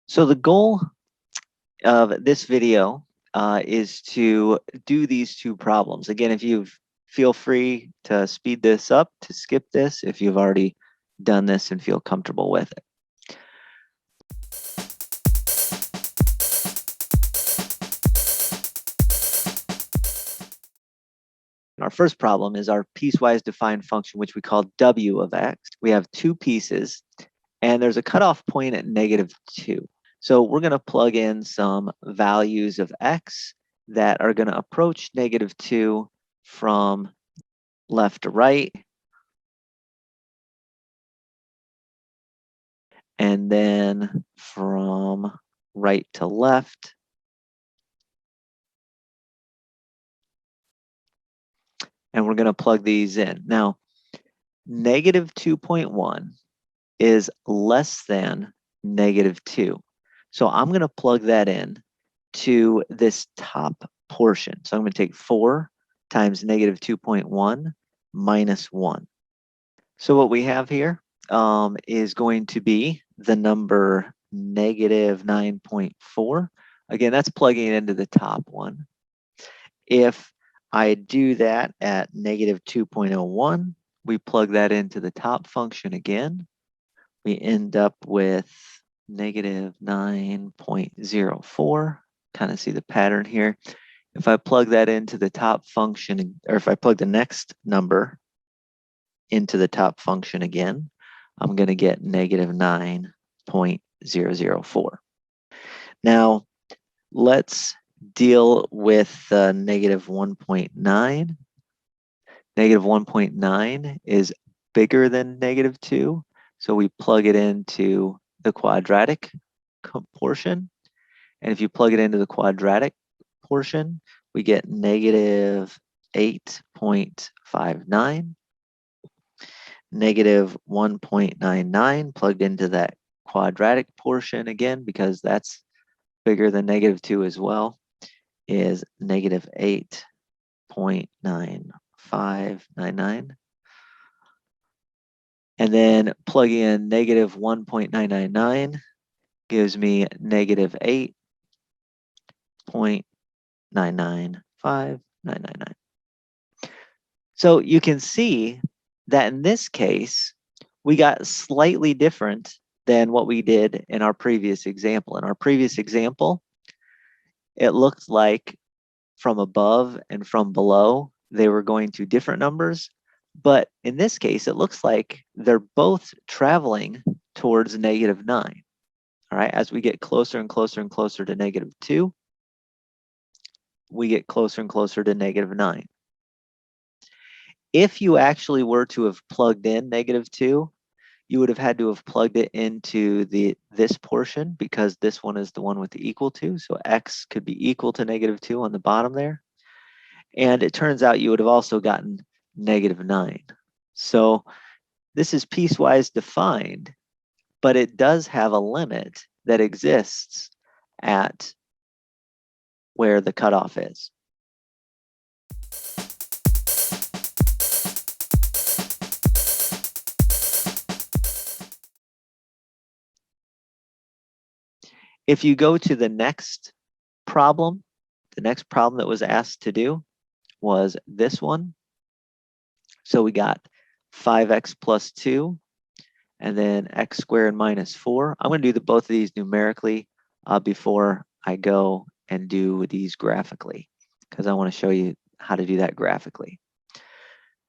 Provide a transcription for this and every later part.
So the goal of this video is to do these two problems. Again, if you feel free to speed this up, to skip this, if you've already done this and feel comfortable with it. Our first problem is our piecewise defined function, which we call w of x. We have two pieces, and there's a cutoff point at -2. So we're going to plug in some values of x that are going to approach -2 from left to right, and then from right to left. And we're going to plug these in. Now, -2.1 is less than -2. So I'm going to plug that in to this top portion. So I'm going to take 4 times -2.1 minus 1. So what we have here is going to be the number -9.4. Again, that's plugging it into the top one. If I do that at -2.01, we plug that into the top function again. We end up with -9.04. Kind of see the pattern here. If I plug that into the top function, or if I plug the next number into the top function again, I'm going to get -9.004. Now, let's deal with -1.9. -1.9 is bigger than -2, so we plug it into the quadratic portion. And if you plug it into the quadratic portion, we get -8.59. -1.99 plugged into that quadratic portion again, because that's bigger than -2 as well, is -8.9599. And then plug in -1.999 gives me -8.995999. So you can see that in this case, we got slightly different than what we did in our previous example. In our previous example, it looked like from above and from below, they were going to different numbers. But in this case, it looks like they're both traveling towards -9. All right, as we get closer and closer and closer to -2, we get closer and closer to -9. If you actually were to have plugged in -2, you would have had to have plugged it into this portion, because this one is the one with the equal to. So x could be equal to -2 on the bottom there. And it turns out you would have also gotten -9. So this is piecewise defined, but it does have a limit that exists at where the cutoff is. If you go to the next problem that was asked to do was this one. So we got 5x plus 2, and then x squared minus 4. I'm going to do both of these numerically before I go and do these graphically, because I want to show you how to do that graphically.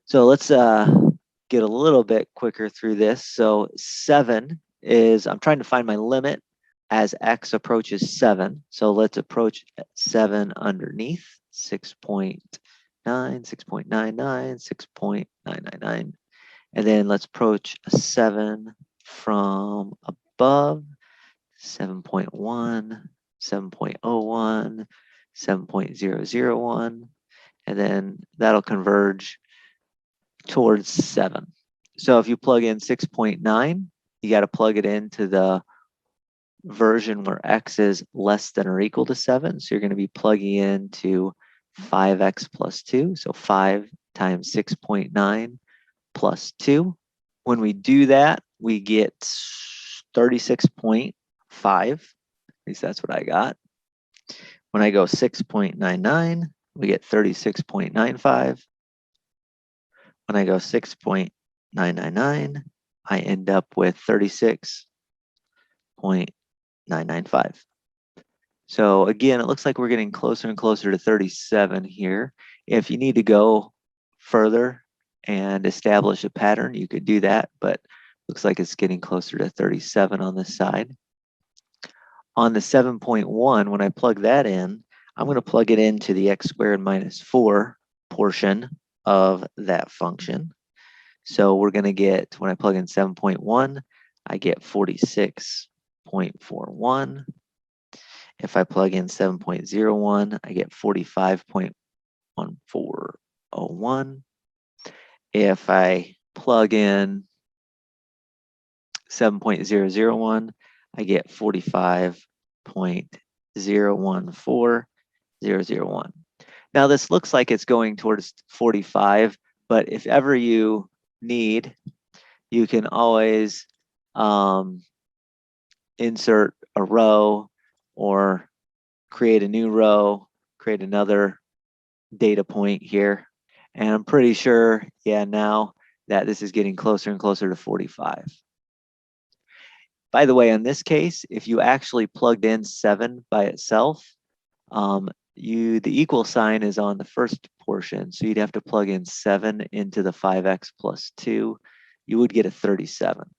So let's get a little bit quicker through this. So 7 is, I'm trying to find my limit as x approaches 7. So let's approach 7 underneath, 6.9, 6.99, 6.999. And then let's approach 7 from above, 7.1, 7.01, 7.001, and then that'll converge towards 7. So if you plug in 6.9, you got to plug it into the version where x is less than or equal to 7. So you're going to be plugging into 5x plus 2. So 5 times 6.9 plus 2. When we do that, we get 36.5. least that's what I got. When I go 6.99, we get 36.95. When I go 6.999, I end up with 36.995. So again, it looks like we're getting closer and closer to 37 here. If you need to go further and establish a pattern, you could do that, but looks like it's getting closer to 37 on this side. On the 7.1, when I plug that in, I'm going to plug it into the x squared minus 4 portion of that function. So we're going to get, when I plug in 7.1, I get 46.41. If I plug in 7.01, I get 45.1401. If I plug in 7.001, I get 45.014001. Now this looks like it's going towards 45, but if ever you need, you can always insert a row or create a new row, create another data point here. And I'm pretty sure, yeah, now that this is getting closer and closer to 45. By the way, in this case, if you actually plugged in 7 by itself, the equal sign is on the first portion, so you'd have to plug in 7 into the 5x plus 2. You would get a 37.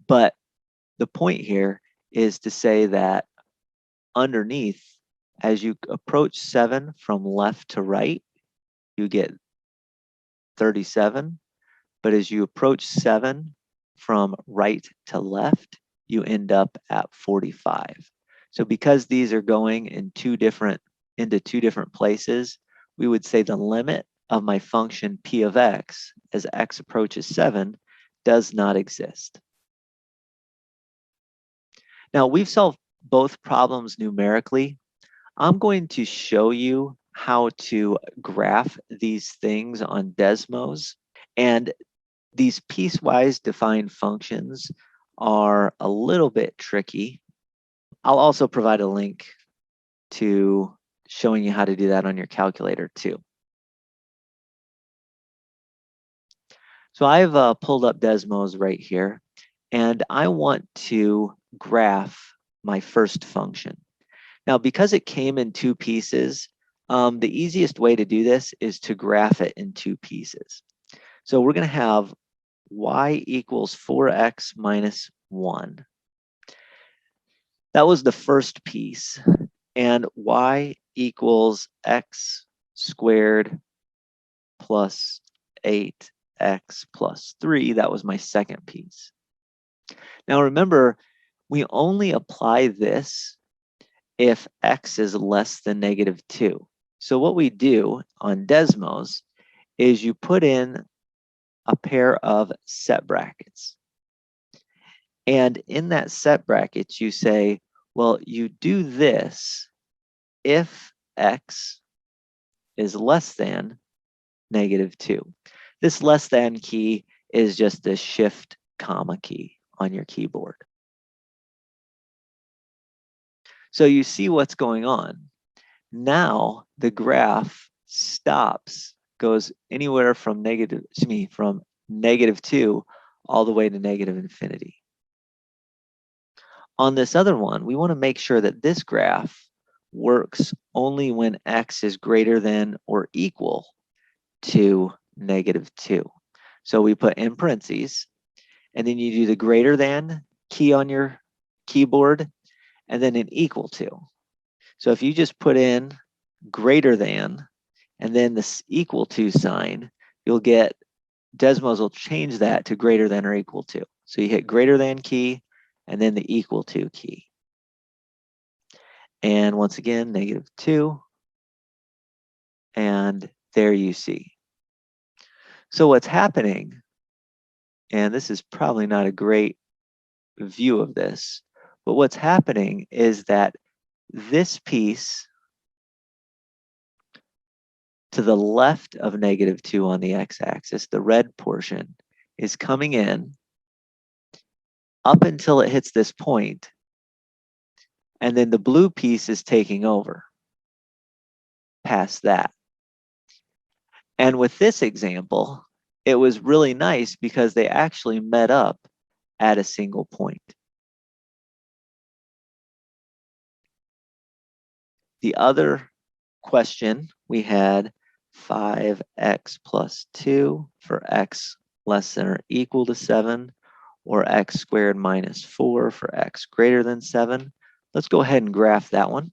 But the point here is to say that underneath, as you approach 7 from left to right, you get 37. But as you approach 7 from right to left, you end up at 45. So because these are going in into two different places, we would say the limit of my function p of x as x approaches 7 does not exist. Now we've solved both problems numerically. I'm going to show you how to graph these things on Desmos. And these piecewise defined functions are a little bit tricky. I'll also provide a link to showing you how to do that on your calculator too. So I've pulled up Desmos right here, and I want to graph my first function. Now, because it came in 2 pieces, the easiest way to do this is to graph it in 2 pieces. So we're going to have y equals 4x minus 1. That was the first piece. And y equals x squared plus 8x plus 3. That was my second piece. Now remember, we only apply this if x is less than -2. So what we do on Desmos is you put in a pair of set brackets. And in that set brackets, you say, well, you do this if x is less than -2. This less than key is just the shift comma key on your keyboard. So you see what's going on. Now the graph stops, goes anywhere from from -2 all the way to -infinity. On this other one, we want to make sure that this graph works only when x is greater than or equal to -2. So we put in parentheses, and then you do the greater than key on your keyboard, and then an equal to. So if you just put in greater than, and then this equal to sign, you'll get, Desmos will change that to greater than or equal to. So you hit greater than key, and then the equal to key. And once again, -2. And there you see. So what's happening, and this is probably not a great view of this, but what's happening is that this piece to the left of -2 on the x-axis, the red portion, is coming in, up until it hits this point, and then the blue piece is taking over past that. And with this example, it was really nice because they actually met up at a single point. The other question, we had 5x plus 2 for x less than or equal to 7, or x squared minus 4 for x greater than 7. Let's go ahead and graph that one.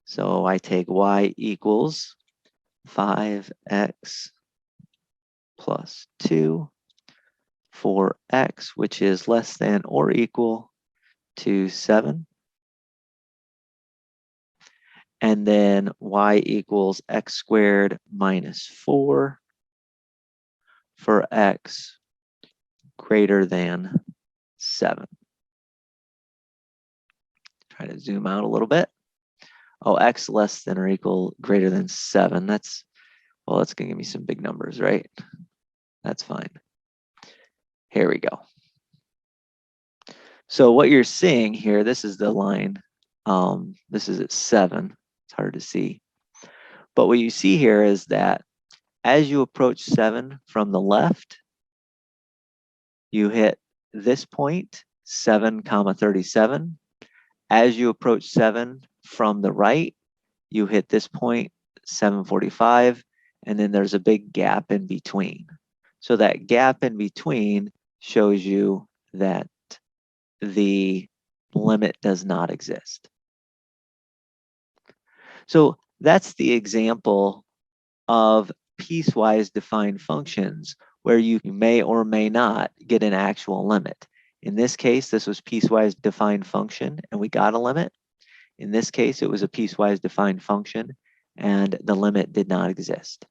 So I take y equals 5x plus 2 for x, which is less than or equal to 7. And then y equals x squared minus 4 for x greater than 7. Try to zoom out a little bit. Oh, x less than or equal greater than 7. That's going to give me some big numbers, right? That's fine. Here we go. So what you're seeing here, this is the line. This is at 7. It's hard to see. But what you see here is that as you approach 7 from the left, you hit this point, 7, 37. As you approach 7 from the right, you hit this point, 7:45, and then there's a big gap in between. So that gap in between shows you that the limit does not exist. So that's the example of piecewise defined functions where you may or may not get an actual limit. In this case, this was piecewise defined function and we got a limit. In this case, it was a piecewise defined function and the limit did not exist.